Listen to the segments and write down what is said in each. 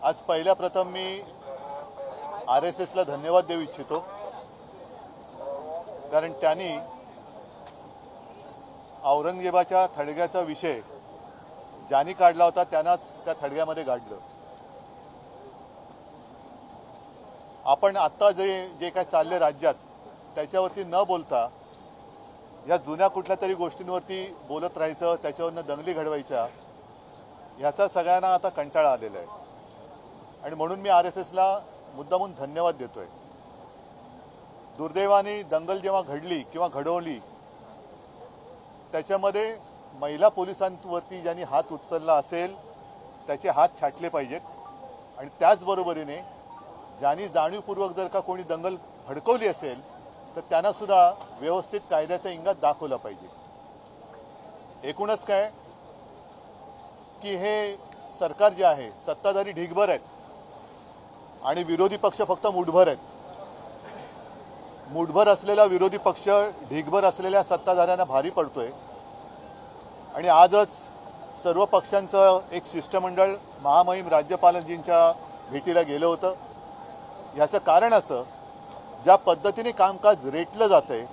आज पहिल्या प्रथम मी RSSला धन्यवाद देऊ इच्छितो, कारण त्यांनी औरंगजेबाच्या थडग्याचा विषय ज्यांनी काढला होता त्यांनाच त्या थडग्यामध्ये गाडलं। आपण आता जे काय चालले राज्यात त्याच्यावरती न बोलता या जुन्या कुठल्या तरी गोष्टींवरती बोलत राहायचं, त्याच्यावरनं दंगली घडवायच्या, याचा सगळ्यांना आता कंटाळा आलेला आहे आणि म्हणून मी RSSला मुद्दामून धन्यवाद देतोय। दुर्दैवाने दंगल जेव्हा घडली किंवा घडवली त्याच्यामध्ये महिला पोलिसांवरती ज्यांनी हात उचलला असेल त्याचे हात छाटले पाहिजेत आणि त्याचबरोबरीने ज्यांनी जाणीवपूर्वक जर का कोणी दंगल भडकवली असेल तर त्यांना सुद्धा व्यवस्थित कायद्याचा इंगात दाखवला पाहिजे। एकूणच काय की हे सरकार जे आहे सत्ताधारी ढिगभर आहेत आणि विरोधी पक्ष फक्त मुठभर आहेत। मुठभर असलेला विरोधी पक्ष ढिगभर असलेल्या सत्ताधाऱ्यांना भारी पडतोय आणि आजच सर्व पक्षांचं एक शिष्टमंडळ महामहिम राज्यपालांजींच्या भेटीला गेलं होतं। याचं कारण असं, ज्या पद्धतीने कामकाज रेटलं जातंय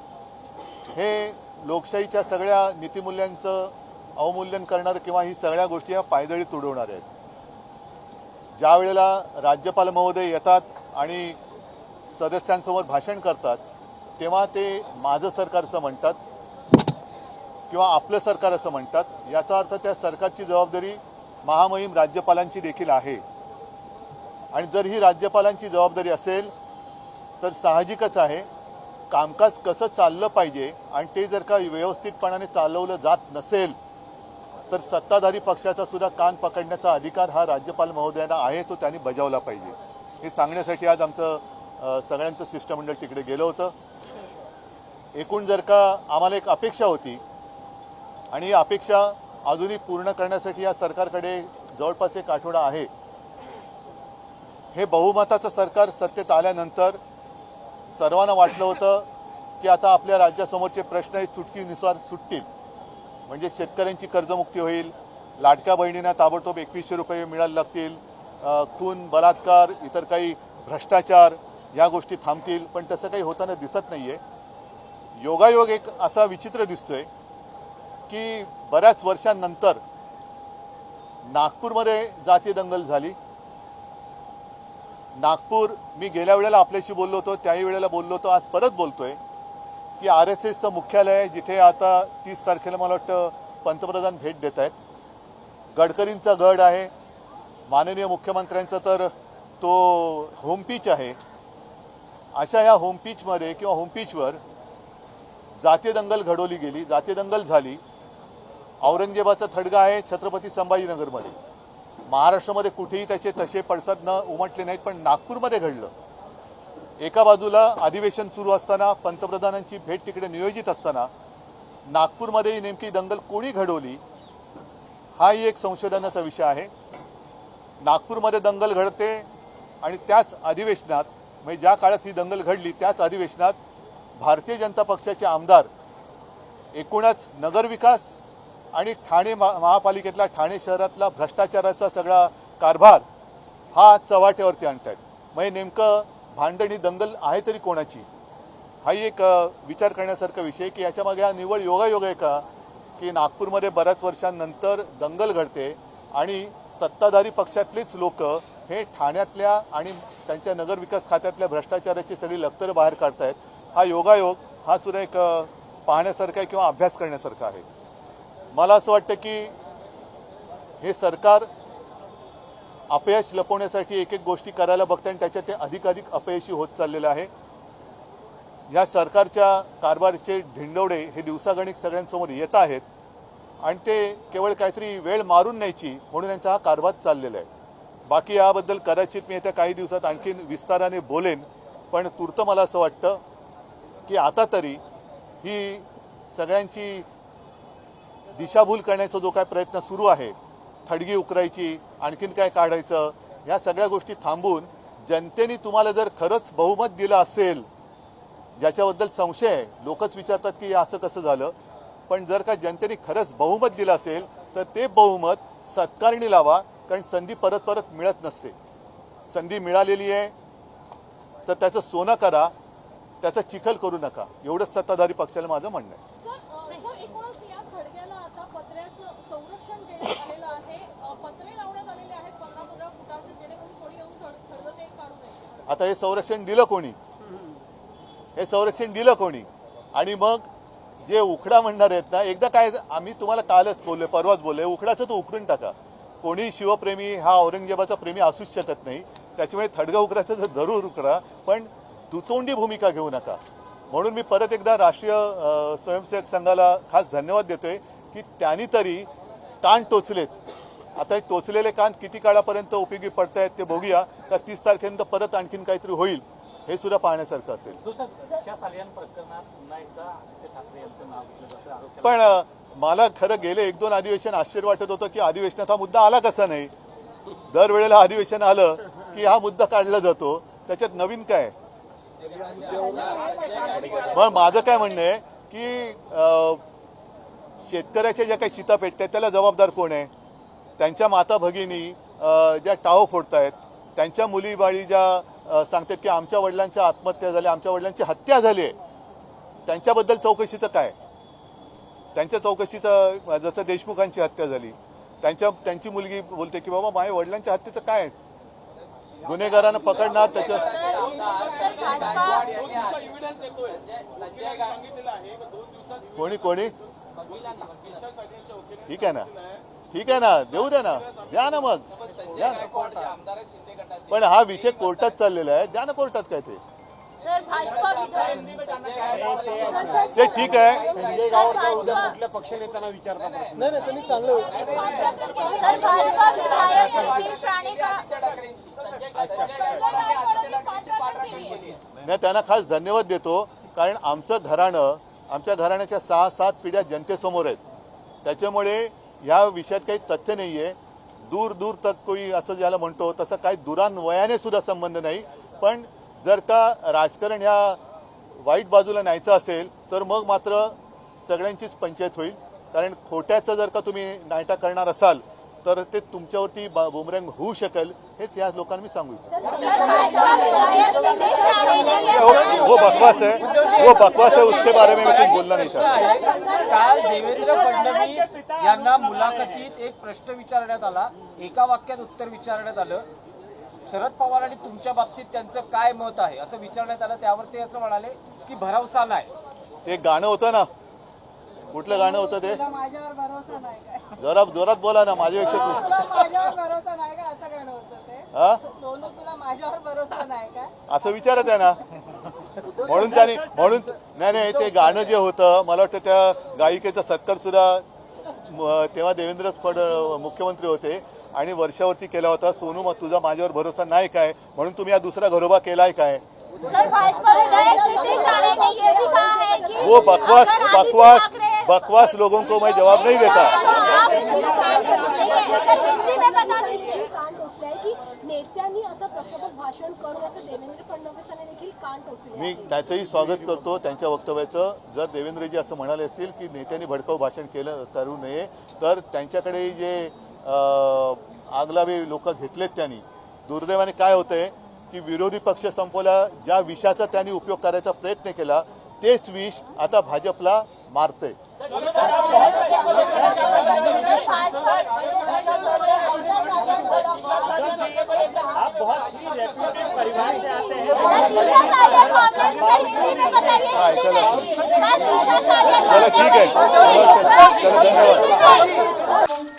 हे लोकशाहीच्या सगळ्या नीतिमूल्यांचं अवमूल्यन करणार किंवा ही सगळ्या गोष्टी पायदळी तुडवणार आहेत। ज्या वेळेला राज्यपाल महोदय येतात आणि सदस्यांसमोर भाषण करतात तेव्हा ते माझं सरकार असं म्हणतात किंवा आपलं सरकार असं म्हणतात। याचा अर्थ त्या सरकारची जबाबदारी महामहिम राज्यपालांची देखील आहे आणि जर ही राज्यपालांची जबाबदारी असेल तर साहजिकच आहे कामकाज कसं चाललं पाहिजे आणि ते जर का व्यवस्थितपणाने चालवलं जात नसेल तर सत्ताधारी पक्षाचा सुद्धा कान पकडण्याचा अधिकार हा राज्यपाल महोदयांना आहे, तो त्यांनी बजावला पाहिजे। हे सांगण्यासाठी आज आमचं सगळ्यांचं शिष्टमंडळ तिकडे गेलं होतं। एकूण जर का आम्हाला एक अपेक्षा होती आणि ही अपेक्षा अजूनही पूर्ण करण्यासाठी या सरकारकडे जवळपास एक आठवडा आहे। हे बहुमताचं सरकार सत्तेत आल्यानंतर सर्वांना वाटलं होतं की आता आपल्या राज्यासमोरचे प्रश्न हे चुटकीनुसार सुटतील, म्हणजे शेतकऱ्यांची कर्जमुक्ती होईल, लाडक्या बहिणींना ताबडतोब 2100 रुपये मिळायला लागतील, खून बलात्कार इतर काही भ्रष्टाचार या गोष्टी थांबतील, पण तसं काही होताना दिसत नाहीये। योगायोग एक असा विचित्र दिसतोय की बऱ्याच वर्षांनंतर नागपूरमध्ये जातीय दंगल झाली। नागपूर, मी गेल्या वेळेला आपल्याशी बोललो होतो, त्याही वेळेला बोललो होतो, आज परत बोलतोय की RSSचं मुख्यालय आहे जिथे आता 30 तारखेला मला वाटतं पंतप्रधान भेट देत आहेत। गडकरींचा गड आहे, माननीय मुख्यमंत्र्यांचा तर तो होमपीच आहे। अशा या होमपीचमध्ये किंवा होमपीचवर जातीय दंगल घडवली गेली, जातीय दंगल झाली। औरंगजेबाचा थडगा आहे छत्रपती संभाजीनगरमध्ये, महाराष्ट्रामध्ये कुठेही त्याचे तसे पडसाद न उमटले नाहीत, पण नागपूरमध्ये घडलं। एका बाजूला अधिवेशन सुरू असताना, पंतप्रधानांची भेट तिकडे नियोजित असताना नागपूरमध्ये नेमकी दंगल कोणी घडवली हाही एक संशोधनाचा विषय आहे। नागपूरमध्ये दंगल घडते आणि त्याच अधिवेशनात, म्हणजे ज्या काळात ही दंगल घडली त्याच अधिवेशनात भारतीय जनता पक्षाचे आमदार एकूणच नगरविकास आणि ठाणे महापालिकेतला, ठाणे शहरातला भ्रष्टाचाराचा सगळा कारभार हा चव्हाट्यावरती आणतायत। म्हणजे नेमकं भांडणी दंगल आहे तरी कोणाची, हाही एक विचार करण्यासारखा विषय की याच्यामागे हा निव्वळ योगायोग आहे का की नागपूरमध्ये बऱ्याच वर्षांनंतर दंगल घडते आणि सत्ताधारी पक्षातलेच लोक हे ठाण्यातल्या आणि त्यांच्या नगरविकास खात्यातल्या भ्रष्टाचाराची सगळी लक्तरं बाहेर काढतायत। हा योगायोग हा सुद्धा एक पाहण्यासारखा आहे किंवा अभ्यास करण्यासारखा आहे। मला असं वाटतं की हे सरकार अपयश लपवण्यासाठी एक एक गोष्टी करायला बघतं आणि त्याच्यात ते अधिकाधिक अपयशी होत चाललेलं आहे। या सरकारच्या कारभाराचे धिंडवडे हे दिवसागणिक सगळ्यांसमोर येत आहेत आणि ते केवळ काहीतरी वेळ मारून न्यायची म्हणून यांचा हा कारभार चाललेला आहे। बाकी याबद्दल कदाचित मी येत्या काही दिवसात आणखीन विस्ताराने बोलेन, पण तूर्त मला असं वाटतं की आता तरी ही सगळ्यांची दिशाभूल करण्याचा जो काय प्रयत्न सुरू आहे, थडगी उकरायची, आणखीन काय काढायचं, या सगळ्या गोष्टी थांबून जनतेने तुम्हाला जर खरंच बहुमत दिलं असेल, ज्याच्याबद्दल संशय आहे, लोकच विचारतात की असं कसं झालं, पण जर का जनतेने खरंच बहुमत दिलं असेल तर ते बहुमत सत्कारणी लावा, कारण संधी परत परत मिळत नसते। संधी मिळालेली आहे तर त्याचं सोनं करा, त्याचा चिखल करू नका, एवढंच सत्ताधारी पक्षाला माझं म्हणणं आहे. आता हे संरक्षण दिलं कोणी? हे संरक्षण दिलं कोणी? आणि मग जे उखडा म्हणणार आहेत ना, एकदा काय आम्ही तुम्हाला कालच बोललोय, परवाच बोललोय, उखडाचं तो उखडून टाका. कोणी शिवप्रेमी हा औरंगजेबाचा प्रेमी असूच शकत नाही, त्याच्यामुळे थडगा उकराचं जर जरूर उकरा, पण दुतोंडी भूमिका घेऊ नका. म्हणून मी परत एकदा राष्ट्रीय स्वयंसेवक संघाला खास धन्यवाद देतोय की त्यांनी तरी कान टोचलेत. आता टोचलेले कान किती काळापर्यंत उपयोगी पडत आहेत ते बघूया. का 30 तारखेनंतर परत आणखीन काहीतरी होईल हे सुद्धा पाहण्यासारखं असेल. पण मला खरं गेले 1-2 अधिवेशन आश्चर्य वाटत होतं की अधिवेशनात हा मुद्दा आला कसा नाही. दरवेळेला अधिवेशन आलं की हा मुद्दा काढला जातो, त्याच्यात नवीन काय? पण माझं काय म्हणणं आहे की शेतकऱ्याच्या ज्या काही चिता पेटतात त्याला जबाबदार कोण आहे? त्यांच्या माता भगिनी ज्या टाहो फोडतायत, त्यांच्या मुली बाळी ज्या सांगतात की आमच्या वडिलांच्या आत्महत्या झाल्या, आमच्या वडिलांची हत्या झाली आहे, त्यांच्याबद्दल चौकशीचं काय? त्यांच्या चौकशीचं जसं देशमुखांची हत्या झाली, त्यांची मुलगी बोलते की बाबा माझ्या वडिलांच्या हत्येचं काय? गुन्हेगारांना पकडणार त्याच्या कोणी ठीक आहे ना, ठीक आहे ना, देऊ द्या ना, द्या ना, मग द्या. पण हा विषय कोर्टात चाललेला आहे, द्या ना कोर्टात काय ते ठीक आहे. संजय गावकर उद्या कुठल्या पक्षनेत्यांना विचारता? नाही त्यांनी चांगलं मी त्यांना खास धन्यवाद देतो, कारण आमच्या घराण्याच्या 6-7 पिढ्या जनतेसमोर आहेत. त्याच्यामुळे या विषयात काही तथ्य नाहीये. दूर तक कोई असं ज्याला म्हणतो तसं काही दुरान्वयाने सुद्धा संबंध नाही. पण जर का राजकारण ह्या वाईट बाजूला न्यायचं असेल तर मग मात्र सगळ्यांचीच पंचायत होईल. कारण खोट्याचं जर का तुम्ही नायटा करणार असाल तर ते तुमच्यावरती बुमरँग होऊ शकेल, हेच या लोकांना मी सांगू इच्छितो. वो बकवास है, उसके बारे में मैं कुछ बोलना नहीं चाहता. काल देवेंद्र फडणवीस यांना मुलाखतीत एक प्रश्न विचारण्यात आला, एका वाक्यात उत्तर विचारण्यात आलं, शरद पवार आणि तुमच्या बाबतीत त्यांचं काय मत आहे असं विचारण्यात आलं. त्यावर ते असं म्हणाले की भरवसा नाही. ते गाणं होतं ना, कुठलं गाणं होतं ते? माझ्यावर भरोसा नाही काय? जरा जोरात बोला ना, माझ्यापेक्षा तू. माझ्यावर भरोसा नाही का असं गाणं होतं ते? हा, सोनू तुला माझ्यावर भरोसा नाही का असं विचारत आहे ना. म्हणून नाही ते गाणं जे होतं, मला वाटतं त्या गायिकेचा सत्कार सुद्धा तेव्हा देवेंद्र मुख्यमंत्री होते आणि वर्षावरती केला होता. सोनू मग तुझा माझ्यावर भरोसा नाही काय, म्हणून तुम्ही हा दुसरा घरोबा केलाय काय? वो बकवास लोगों को मैं जवाब नहीं देता. मी त्याचंही स्वागत करतो त्यांच्या वक्तव्याचं. जर देवेंद्रजी असं म्हणाले असतील की नेत्यांनी भडकाऊ भाषण करू नये, तर त्यांच्याकडे जे आगलावे लोक घेतलेत त्यांनी, दुर्दैवाने काय होतंय की विरोधी पक्ष संपवला, ज्या विषाचा त्यांनी उपयोग करायचा प्रयत्न केला तेच विष आता भाजपला मारतंय. चला ठीक आहे, चला धन्यवाद.